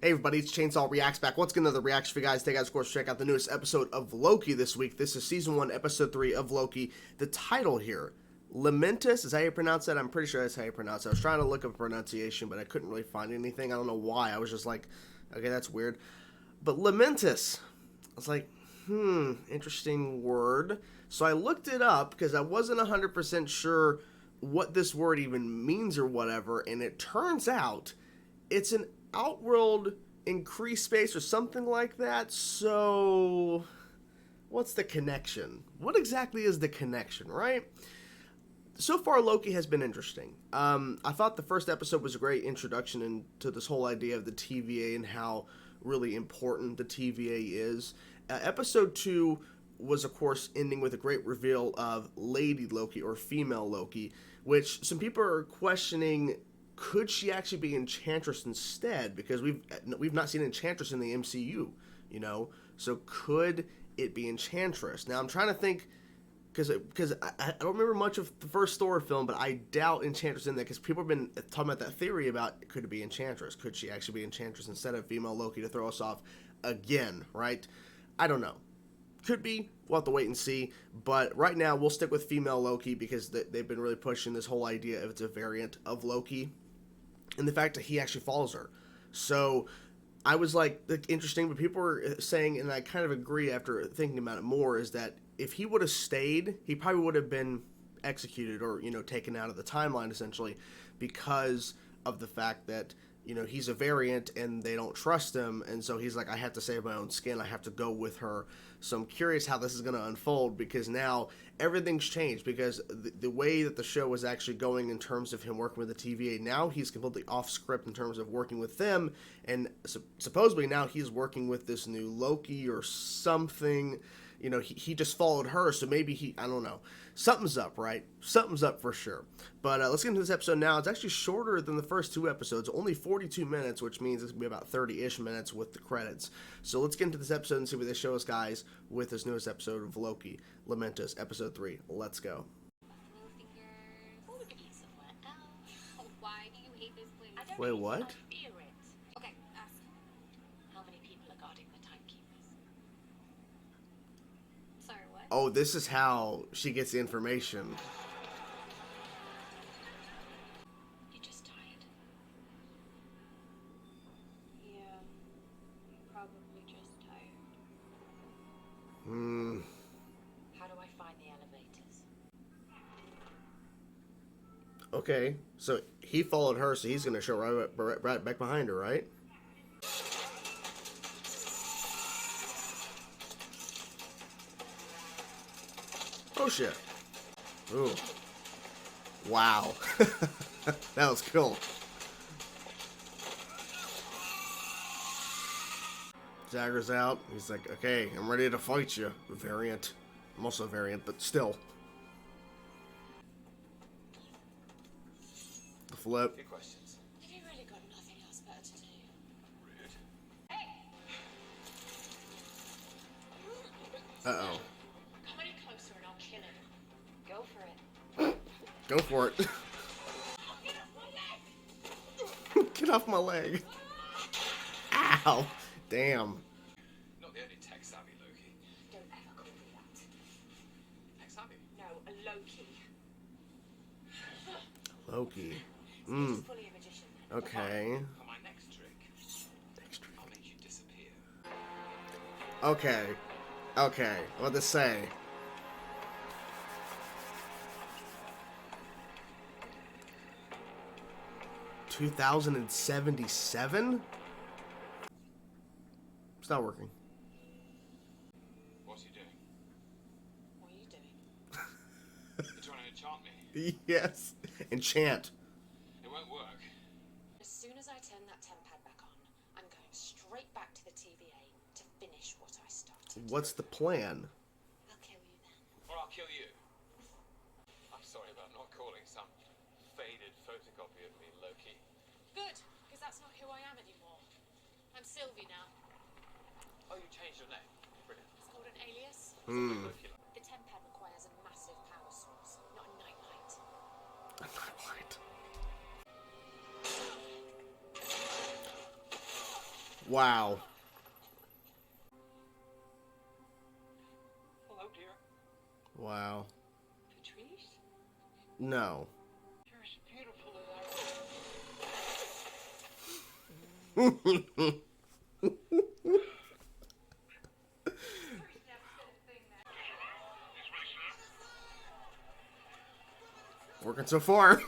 Hey everybody, it's Chainsaw Reacts back. Once again, another reaction for you guys. Today, guys, of course, check out the newest episode of Loki this week. This is Season 1, Episode 3 of Loki. The title here, Lamentis, is how you pronounce it? I'm pretty sure that's how you pronounce it. I was trying to look up pronunciation, but I couldn't really find anything. I don't know why. I was just like, okay, that's weird. But Lamentis, I was like, interesting word. So I looked it up because I wasn't 100% sure what this word even means or whatever, and it turns out it's an outworld increased space or something like that. So what's the connection? What exactly is the connection, right? So far, Loki has been interesting. I thought the first episode was a great introduction into this whole idea of the TVA and how really important the TVA is. Episode 2 was, of course, ending with a great reveal of Lady Loki, or female Loki, which some people are questioning, could she actually be Enchantress instead? Because we've not seen Enchantress in the MCU, you know? So could it be Enchantress? Now, I'm trying to think, because I don't remember much of the first Thor film, but I doubt Enchantress in there, because people have been talking about that theory about, could it be Enchantress? Could she actually be Enchantress instead of female Loki to throw us off again, right? I don't know. Could be. We'll have to wait and see. But right now, we'll stick with female Loki because they've been really pushing this whole idea of it's a variant of Loki. And the fact that he actually follows her. So I was like, interesting, but people were saying, and I kind of agree after thinking about it more, is that if he would have stayed, he probably would have been executed or, you know, taken out of the timeline essentially, because of the fact that, you know, he's a variant and they don't trust him. And so he's like, I have to save my own skin. I have to go with her. So I'm curious how this is going to unfold, because now everything's changed, because the way that the show was actually going in terms of him working with the TVA, now he's completely off script in terms of working with them. And supposedly now he's working with this new Loki or something. You know, he just followed her, so maybe I don't know. Something's up, right? Something's up for sure. But let's get into this episode now. It's actually shorter than the first two episodes, only 42 minutes, which means it's going to be about 30-ish minutes with the credits. So let's get into this episode and see what they show us, guys, with this newest episode of Loki, Lamentis, Episode 3. Let's go. Wait, what? Oh, this is how she gets the information. You're just tired. Yeah, probably just tired. How do I find the elevators? Okay, so he followed her, so he's going to show right back behind her, right? Oh shit. Ooh. Wow. That was cool. Jagger's out. He's like, okay, I'm ready to fight you. Variant. I'm also a variant, but still. The flip. Have you really got nothing else better to do? Rude. Hey! Uh-oh. Come any closer and I'll kill him. Go for it. Go for it. Get off my leg. Ow. Damn. Not the only tech-savvy Loki. Don't ever call me that. Tech-savvy? No, a Loki. Loki. He's fully a magician. Okay. For my next trick, I'll make you disappear. Okay. Okay. What to say? $2,077? It's not working. What are you doing? What are you doing? You're trying to enchant me. Yes. Enchant. It won't work. As soon as I turn that tempad back on, I'm going straight back to the TVA to finish what I started. What's the plan? I'll kill you then. Or I'll kill you. I'm sorry about not calling some faded photocopy of me Loki. Good, because that's not who I am anymore. I'm Sylvie now. Oh, you changed your name. Brilliant. It's called an alias. Loki. The tempad requires a massive power source, not a nightlight. A nightlight. Wow. Hello, dear. Wow. Patrice? No. You're as beautiful as I. Working so far. FYI,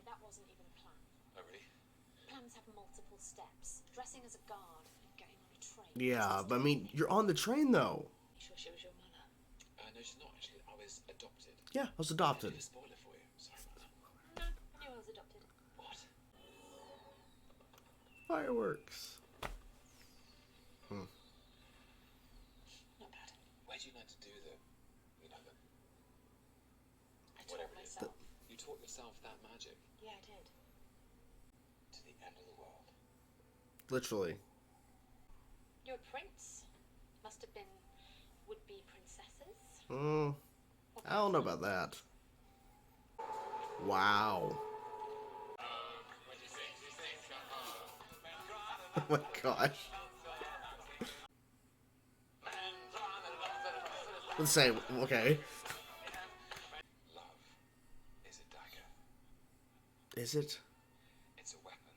that wasn't even a plan. Oh, really? Plans have multiple steps. Dressing as a guard and getting on a train. Yeah, but I mean, you're on the train though. You sure she was your mother? No, she's not actually. I was adopted. Yeah, I was adopted. I did a spoiler for you. Sorry about that. No, I knew I was adopted. What? Fireworks. Not bad. Where'd you learn to do the, you know, the, I taught whatever it is? myself. You taught yourself that magic Yeah, I did. to the end of the world. Literally. You're a prince. Must have been would-be princesses. I don't know about that. Wow. Oh my gosh. Let's say, okay. Love is a dagger. Is it? It's a weapon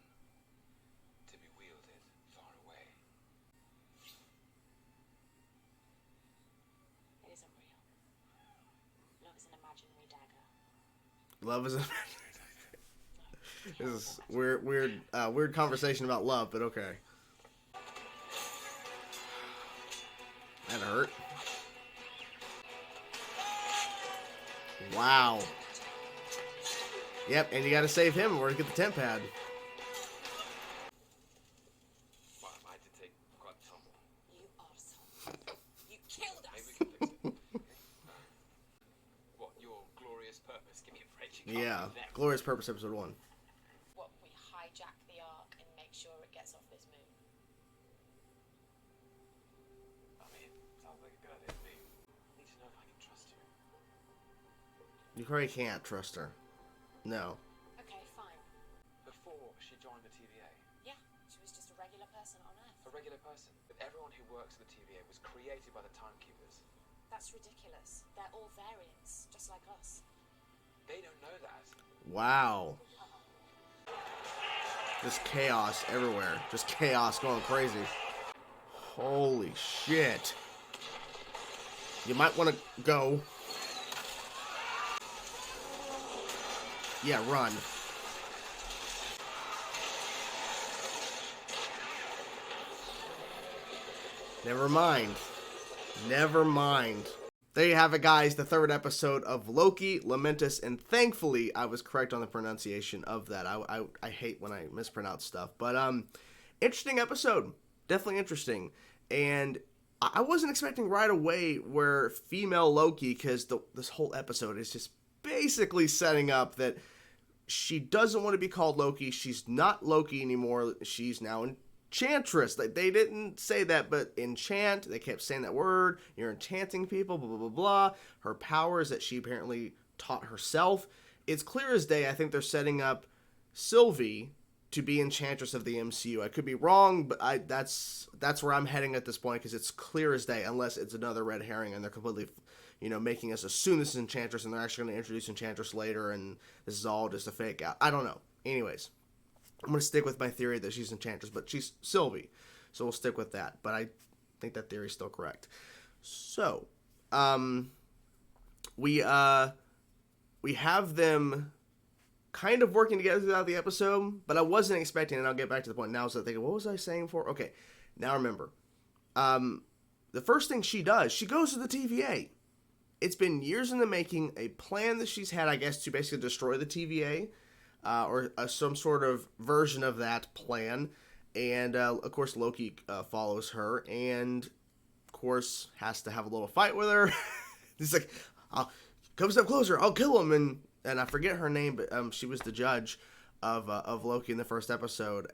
to be wielded far away. It isn't real. Love is an imaginary dagger. Love is a... This is weird conversation about love, but okay. That hurt. Wow. Yep, and you gotta save him in order to get the temp pad. Well, I did take quite a tumble. You arsehole. You killed us! Maybe we can fix it. Okay? What, your glorious purpose? Give me a break. You can't Yeah, do that. Glorious Purpose episode 1. What, we hijack the Ark and make sure it gets off this moon? I mean, sounds like a good idea to me. I need to know if I can trust you. You probably can't trust her. No. Okay, fine. Before she joined the TVA, Yeah, she was just a regular person on Earth. a regular person, but everyone who works at the TVA was created by the Timekeepers. That's ridiculous. They're all variants, just like us. They don't know that. Wow. Just chaos everywhere. Just chaos going crazy. Holy shit. You might want to go. Yeah, run. Never mind. Never mind. There you have it, guys. The third episode of Loki, Lamentis, and thankfully I was correct on the pronunciation of that. I hate when I mispronounce stuff. But interesting episode. Definitely interesting. And I wasn't expecting right away where female Loki, because this whole episode is just basically setting up that she doesn't want to be called Loki. She's not Loki anymore. She's now Enchantress. They didn't say that, but enchant, they kept saying that word. You're enchanting people, blah, blah, blah, blah. Her powers that she apparently taught herself. It's clear as day. I think they're setting up Sylvie to be Enchantress of the MCU. I could be wrong, but that's where I'm heading at this point, because it's clear as day, unless it's another red herring and they're completely, making us assume this is Enchantress and they're actually going to introduce Enchantress later and this is all just a fake out. I don't know. Anyways, I'm going to stick with my theory that she's Enchantress, but she's Sylvie. So we'll stick with that. But I think that theory is still correct. So, we have them kind of working together throughout the episode, but I wasn't expecting, and I'll get back to the point now, so thinking, what was I saying for? Okay, now remember. The first thing she does, she goes to the TVA. It's been years in the making, a plan that she's had, I guess, to basically destroy the TVA, or some sort of version of that plan. And, of course, Loki follows her and, of course, has to have a little fight with her. He's like, come step closer, I'll kill him. And I forget her name, but she was the judge of Loki in the first episode.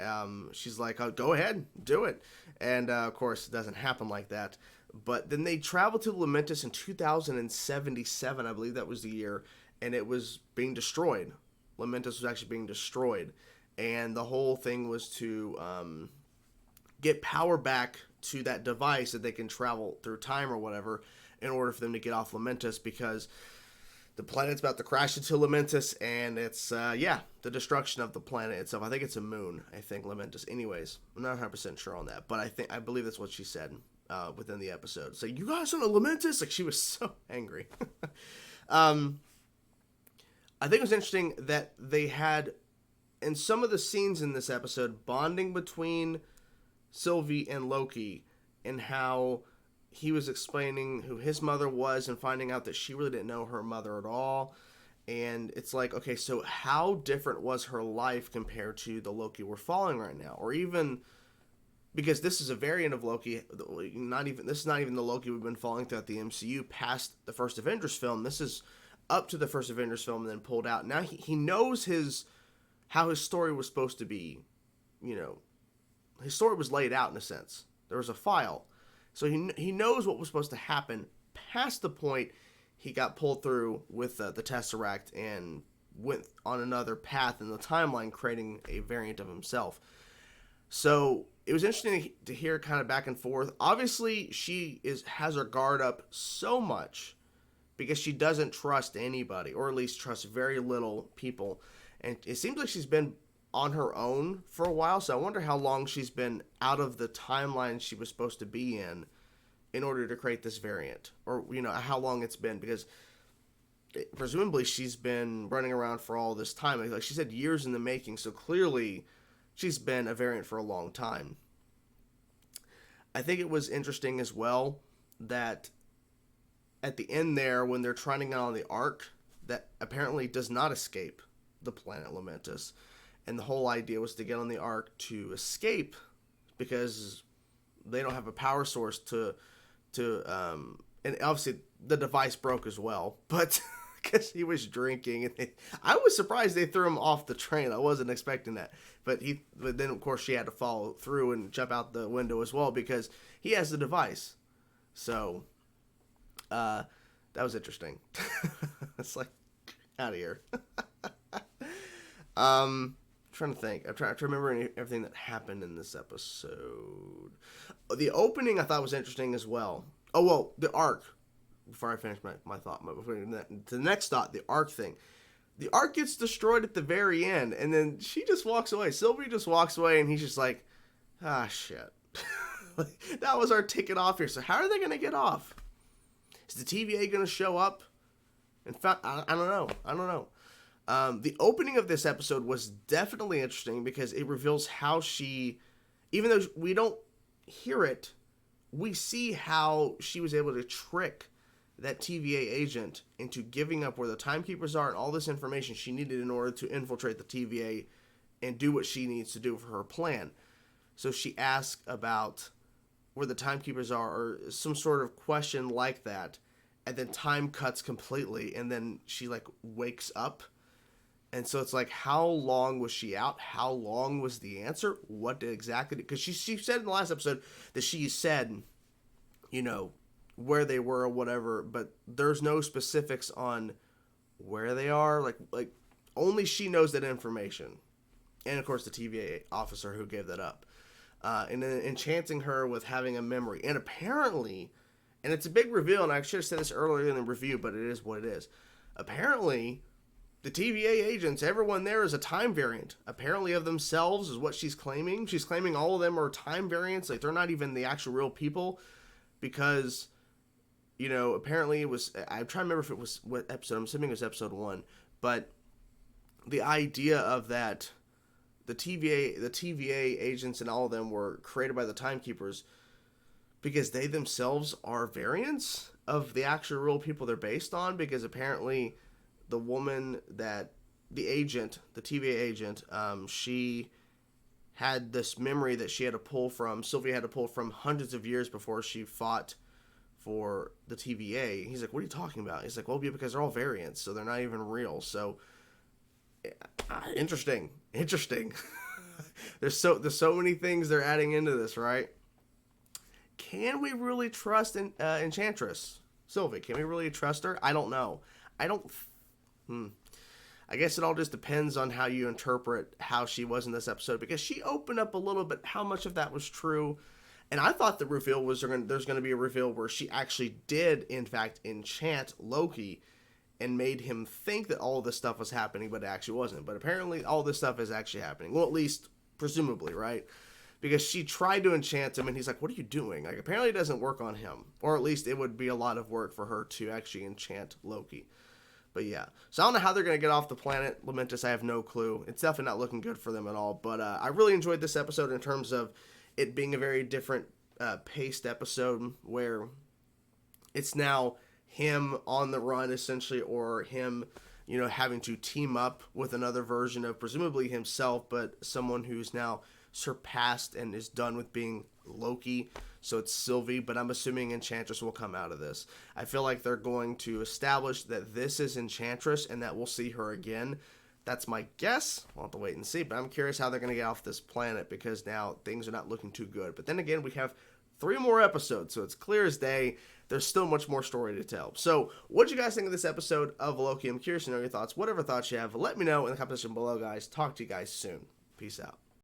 She's like, oh, go ahead, do it. And, of course, it doesn't happen like that. But then they traveled to Lamentis in 2077, I believe that was the year, and it was being destroyed. Lamentis was actually being destroyed. and the whole thing was to get power back to that device that they can travel through time or whatever in order for them to get off Lamentis, because the planet's about to crash into Lamentis, and it's, the destruction of the planet itself. I think it's a moon, Lamentis. Anyways, I'm not 100% sure on that, but I believe that's what she said within the episode. So, you guys on a Lamentis? Like, she was so angry. I think it was interesting that they had, in some of the scenes in this episode, bonding between Sylvie and Loki, and how he was explaining who his mother was and finding out that she really didn't know her mother at all. And it's like, okay, so how different was her life compared to the Loki we're following right now? Or even, because this is a variant of Loki, this is not even the Loki we've been following throughout the MCU past the first Avengers film. This is up to the first Avengers film and then pulled out. Now he knows how his story was supposed to be, his story was laid out in a sense. There was a file. So he knows what was supposed to happen past the point he got pulled through with the Tesseract and went on another path in the timeline, creating a variant of himself. So it was interesting to hear kind of back and forth. Obviously, she has her guard up so much because she doesn't trust anybody, or at least trusts very little people. And it seems like she's been on her own for a while, so I wonder how long she's been out of the timeline she was supposed to be in order to create this variant, or how long it's been, because presumably she's been running around for all this time. Like she said, years in the making, so clearly she's been a variant for a long time. I think it was interesting as well that at the end there, when they're trying to get on the Ark, that apparently does not escape the planet Lamentis. And the whole idea was to get on the Ark to escape, because they don't have a power source to and obviously the device broke as well, but because he was drinking, and I was surprised they threw him off the train. I wasn't expecting that, but then of course she had to follow through and jump out the window as well because he has the device. So that was interesting. It's like, out of here. Trying to think. I'm trying to remember everything that happened in this episode. The opening I thought was interesting as well. Oh, well, the Ark. Before I finish my thought, the next thought, the Ark thing. The Ark gets destroyed at the very end, and then she just walks away. Sylvie just walks away, and he's just like, shit. That was our ticket off here. So how are they going to get off? Is the TVA going to show up? In fact, I don't know. The opening of this episode was definitely interesting because it reveals how she, even though we don't hear it, we see how she was able to trick that TVA agent into giving up where the timekeepers are and all this information she needed in order to infiltrate the TVA and do what she needs to do for her plan. So she asked about where the timekeepers are, or some sort of question like that, and then time cuts completely, and then she wakes up. And so it's like, how long was she out? How long was the answer? What did exactly? Because she said in the last episode that she said, where they were or whatever, but there's no specifics on where they are. Like only she knows that information. And of course the TVA officer who gave that up. And then enchanting her with having a memory. And apparently, and it's a big reveal, and I should have said this earlier in the review, but it is what it is. Apparently, the TVA agents, everyone there is a time variant. Apparently of themselves is what she's claiming. She's claiming all of them are time variants. Like, they're not even the actual real people. Because, apparently it was, I'm trying to remember if it was what episode. I'm assuming it was episode 1. But the idea of that, the TVA agents and all of them were created by the timekeepers because they themselves are variants of the actual real people they're based on. Because apparently the woman that, the TVA agent, she had this memory that she had to pull from, Sylvia had to pull from hundreds of years before she fought for the TVA. He's like, what are you talking about? He's like, well, yeah, because they're all variants, so they're not even real. So, interesting. There's so many things they're adding into this, right? Can we really trust Enchantress Sylvie? Can we really trust her? I don't know. I guess it all just depends on how you interpret how she was in this episode, because she opened up a little bit how much of that was true. And I thought the reveal was there's going to be a reveal where she actually did, in fact, enchant Loki and made him think that all this stuff was happening, but it actually wasn't. But apparently all this stuff is actually happening. Well, at least presumably, right? Because she tried to enchant him, and he's like, what are you doing? Like, apparently it doesn't work on him. Or at least it would be a lot of work for her to actually enchant Loki. But yeah. So I don't know how they're going to get off the planet Lamentis. I have no clue. It's definitely not looking good for them at all. But I really enjoyed this episode in terms of it being a very different paced episode, where it's now him on the run, essentially, or him, you know, having to team up with another version of presumably himself, but someone who's now surpassed and is done with being Loki. So it's Sylvie, but I'm assuming Enchantress will come out of this. I feel like they're going to establish that this is Enchantress and that we'll see her again. That's my guess. We'll have to wait and see, but I'm curious how they're going to get off this planet, because now things are not looking too good. But then again, we have 3 more episodes, so it's clear as day. There's still much more story to tell. So, what do you guys think of this episode of Loki? I'm curious to know your thoughts. Whatever thoughts you have, let me know in the comment section below, guys. Talk to you guys soon. Peace out.